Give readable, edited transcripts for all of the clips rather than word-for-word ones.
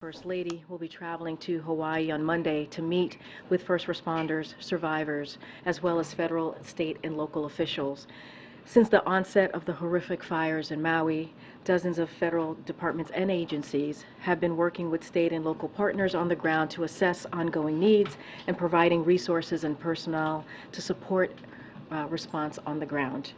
First Lady will be traveling to Hawaii on Monday to meet with first responders, survivors, as well as federal, state, and local officials. Since the onset of the horrific fires in Maui, dozens of federal departments and agencies have been working with state and local partners on the ground to assess ongoing needs and providing resources and personnel to support response on the ground.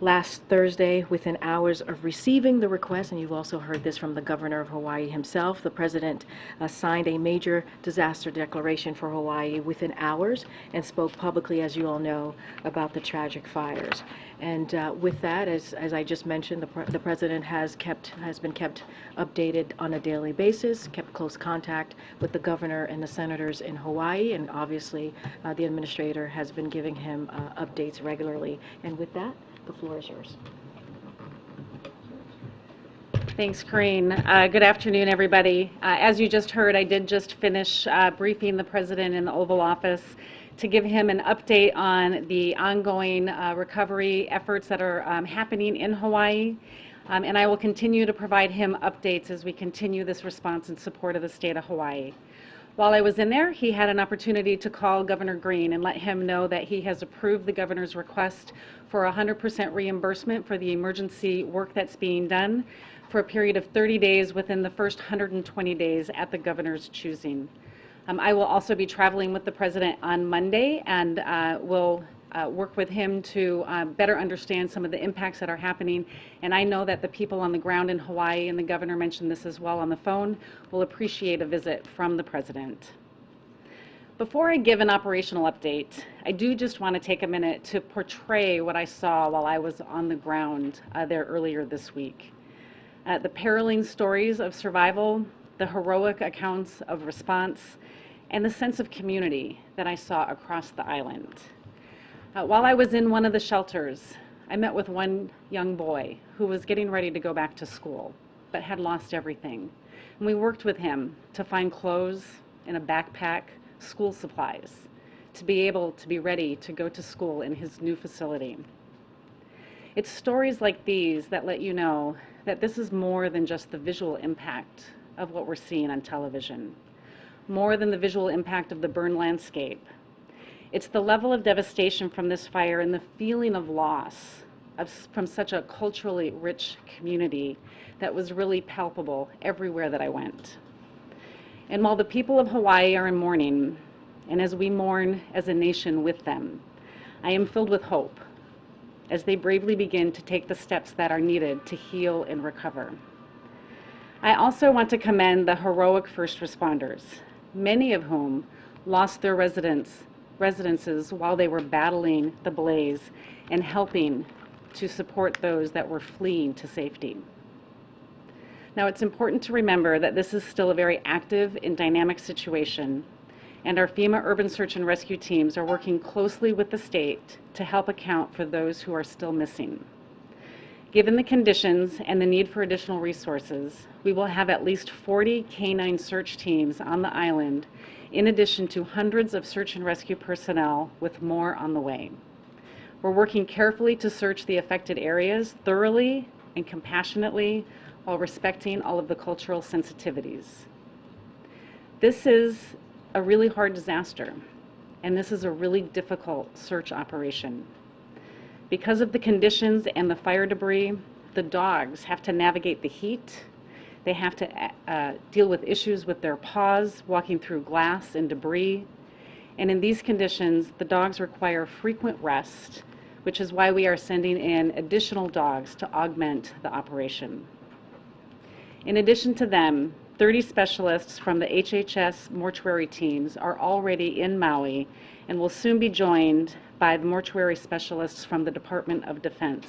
Last Thursday, within hours of receiving the request, and you've also heard this from the governor of Hawaii himself, the president signed a major disaster declaration for Hawaii within hours and spoke publicly, as you all know, about the tragic fires. And with that, as I just mentioned, the president has been kept updated on a daily basis, kept close contact with the governor and the senators in Hawaii, and obviously the administrator has been giving him updates regularly. And with that, the floor is yours. Thanks, Karine. Good afternoon, everybody. As you just heard, I did just finish briefing the President in the Oval Office to give him an update on the ongoing recovery efforts that are happening in Hawaii. And I will continue to provide him updates as we continue this response in support of the state of Hawaii. While I was in there, he had an opportunity to call Governor Green and let him know that he has approved the governor's request for 100% reimbursement for the emergency work that's being done for a period of 30 days within the first 120 days at the governor's choosing. I will also be traveling with the president on Monday and will work with him to better understand some of the impacts that are happening. And I know that the people on the ground in Hawaii, and the governor mentioned this as well on the phone, will appreciate a visit from the president. Before I give an operational update, I do just want to take a minute to portray what I saw while I was on the ground there earlier this week. The harrowing stories of survival, the heroic accounts of response, and the sense of community that I saw across the island. While I was in one of the shelters, I met with one young boy who was getting ready to go back to school, but had lost everything. And we worked with him to find clothes and a backpack, school supplies, to be able to be ready to go to school in his new facility. It's stories like these that let you know that this is more than just the visual impact of what we're seeing on television, more than the visual impact of the burned landscape. It's the level of devastation from this fire and the feeling of loss from such a culturally rich community that was really palpable everywhere that I went. And while the people of Hawaii are in mourning, and as we mourn as a nation with them, I am filled with hope as they bravely begin to take the steps that are needed to heal and recover. I also want to commend the heroic first responders, many of whom lost their residences while they were battling the blaze and helping to support those that were fleeing to safety. Now, it's important to remember that this is still a very active and dynamic situation, and our FEMA urban search and rescue teams are working closely with the state to help account for those who are still missing. Given the conditions and the need for additional resources, we will have at least 40 canine search teams on the island, in addition to hundreds of search and rescue personnel, with more on the way. We're working carefully to search the affected areas thoroughly and compassionately while respecting all of the cultural sensitivities. This is a really hard disaster, and this is a really difficult search operation. Because of the conditions and the fire debris, the dogs have to navigate the heat. They have to deal with issues with their paws, walking through glass and debris. And in these conditions, the dogs require frequent rest, which is why we are sending in additional dogs to augment the operation. In addition to them, 30 specialists from the HHS mortuary teams are already in Maui and will soon be joined by the mortuary specialists from the Department of Defense.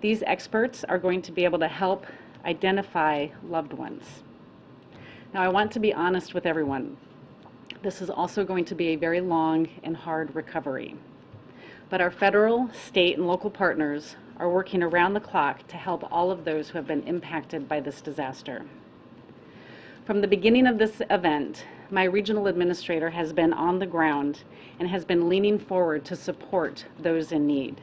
These experts are going to be able to help identify loved ones. Now, I want to be honest with everyone. This is also going to be a very long and hard recovery. But our federal, state, and local partners are working around the clock to help all of those who have been impacted by this disaster. From the beginning of this event, my regional administrator has been on the ground and has been leaning forward to support those in need.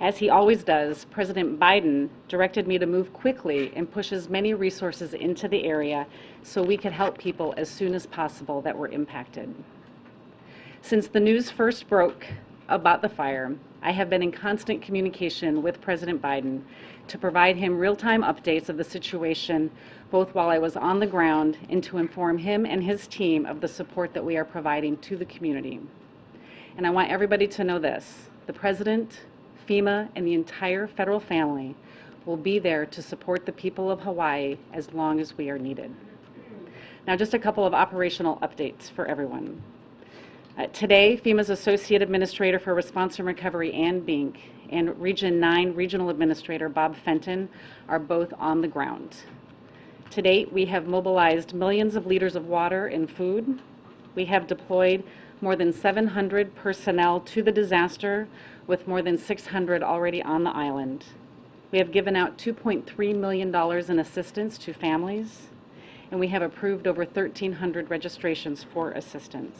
As he always does, President Biden directed me to move quickly and push as many resources into the area so we could help people as soon as possible that were impacted. Since the news first broke about the fire, I have been in constant communication with President Biden to provide him real-time updates of the situation, both while I was on the ground and to inform him and his team of the support that we are providing to the community. And I want everybody to know this: the President, FEMA, and the entire federal family will be there to support the people of Hawaii as long as we are needed. Now, just a couple of operational updates for everyone. Today, FEMA's Associate Administrator for Response and Recovery, Ann Bink, and Region 9 Regional Administrator Bob Fenton are both on the ground. To date, we have mobilized millions of liters of water and food. We have deployed more than 700 personnel to the disaster, with more than 600 already on the island. We have given out $2.3 million in assistance to families, and we have approved over 1,300 registrations for assistance.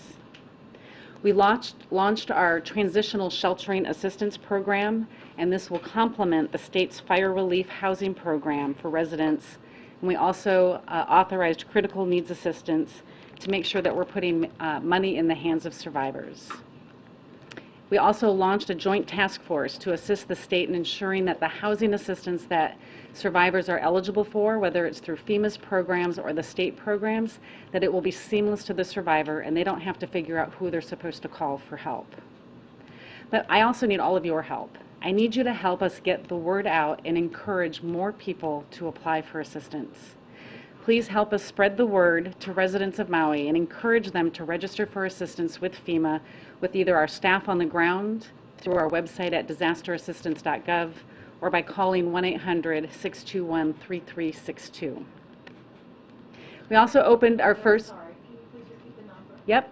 We launched our Transitional Sheltering Assistance Program, and this will complement the state's fire relief housing program for residents. And we also authorized critical needs assistance to make sure that we're putting money in the hands of survivors. We also launched a joint task force to assist the state in ensuring that the housing assistance that survivors are eligible for, whether it's through FEMA's programs or the state programs, that it will be seamless to the survivor and they don't have to figure out who they're supposed to call for help. But I also need all of your help. I need you to help us get the word out and encourage more people to apply for assistance. Please help us spread the word to residents of Maui and encourage them to register for assistance with FEMA with either our staff on the ground, through our website at disasterassistance.gov, or by calling 1-800-621-3362. We also opened our first... Sorry, can you please repeat the number? Yep,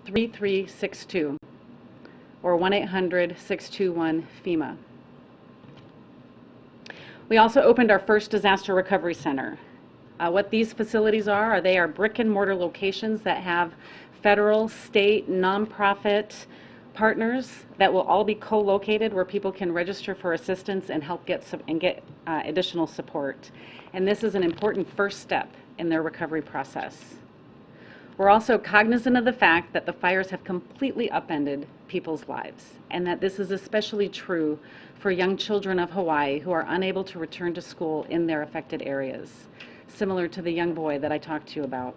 1-800-621-3362, or 1-800-621-FEMA. We also opened our first disaster recovery center. What these facilities are they are brick and mortar locations that have federal, state, nonprofit partners that will all be co-located where people can register for assistance and help get additional support. And this is an important first step in their recovery process. We're also cognizant of the fact that the fires have completely upended people's lives, and that this is especially true for young children of Hawaii who are unable to return to school in their affected areas, similar to the young boy that I talked to you about.